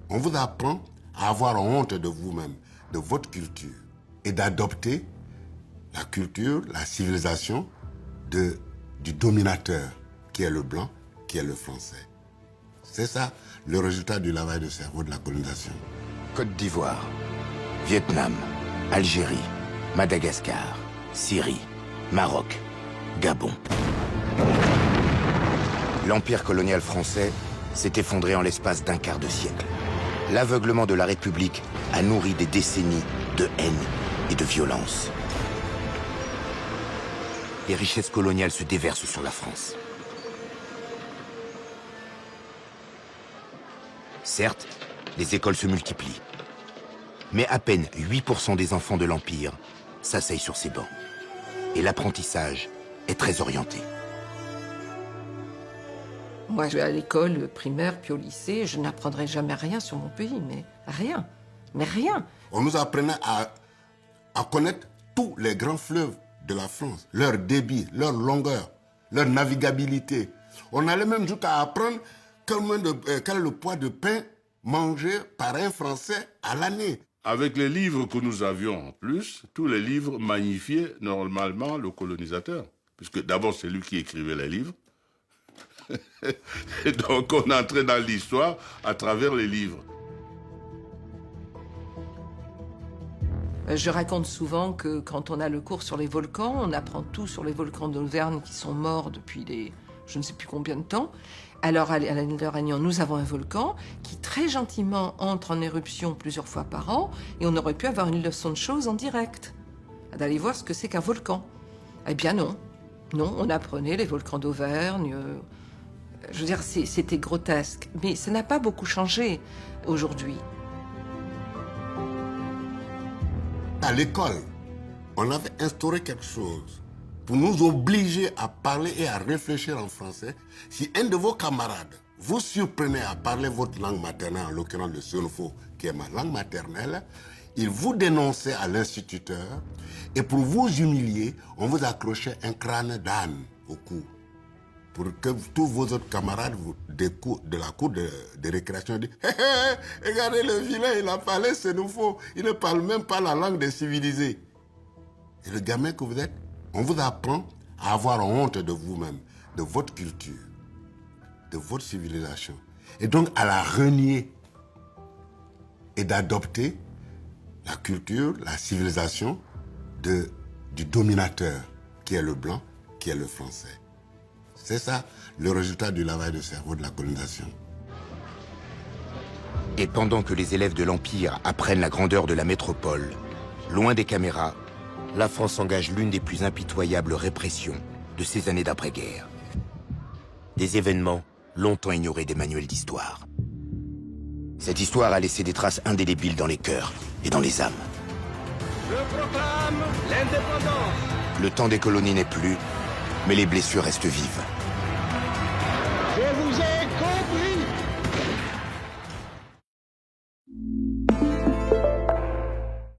On vous apprend à avoir honte de vous-même, de votre culture, et d'adopter la culture, la civilisation du dominateur, qui est le blanc, qui est le français. C'est ça le résultat du lavage de cerveau de la colonisation. Côte d'Ivoire, Vietnam, Algérie, Madagascar, Syrie, Maroc, Gabon. L'empire colonial français s'est effondré en l'espace d'un quart de siècle. L'aveuglement de la République a nourri des décennies de haine et de violence. Les richesses coloniales se déversent sur la France. Certes, les écoles se multiplient. Mais à peine 8% des enfants de l'Empire s'asseyent sur ces bancs. Et l'apprentissage est très orienté. Moi, je vais à l'école primaire, puis au lycée, je n'apprendrai jamais rien sur mon pays, mais rien. Mais rien. On nous apprenait à connaître tous les grands fleuves de la France, leur débit, leur longueur, leur navigabilité. On allait même jusqu'à apprendre quel est le poids de pain mangé par un Français à l'année. Avec les livres que nous avions en plus, tous les livres magnifiaient normalement le colonisateur. Puisque d'abord, c'est lui qui écrivait les livres. Et donc, on entrait dans l'histoire à travers les livres. Je raconte souvent que quand on a le cours sur les volcans, on apprend tout sur les volcans d'Auvergne qui sont morts depuis je ne sais plus combien de temps. Alors, à l'île de Réunion, nous avons un volcan qui très gentiment entre en éruption plusieurs fois par an et on aurait pu avoir une leçon de choses en direct, d'aller voir ce que c'est qu'un volcan. Eh bien non. Non, on apprenait les volcans d'Auvergne. Je veux dire, c'était grotesque. Mais ça n'a pas beaucoup changé aujourd'hui. À l'école, on avait instauré quelque chose pour nous obliger à parler et à réfléchir en français. Si un de vos camarades vous surprenait à parler votre langue maternelle, en l'occurrence le Senufo, qui est ma langue maternelle, il vous dénonçait à l'instituteur et pour vous humilier, on vous accrochait un crâne d'âne au cou. Pour que tous vos autres camarades de la cour de récréation disent hey, hey, regardez le vilain, il a parlé Senufo, il ne parle même pas la langue des civilisés. Et le gamin que vous êtes, on vous apprend à avoir honte de vous-même, de votre culture, de votre civilisation. Et donc à la renier et d'adopter la culture, la civilisation du dominateur, qui est le blanc, qui est le français. C'est ça le résultat du lavage de cerveau de la colonisation. Et pendant que les élèves de l'Empire apprennent la grandeur de la métropole, loin des caméras, la France engage l'une des plus impitoyables répressions de ces années d'après-guerre. Des événements longtemps ignorés des manuels d'histoire. Cette histoire a laissé des traces indélébiles dans les cœurs et dans les âmes. Je proclame l'indépendance. Le temps des colonies n'est plus, mais les blessures restent vives.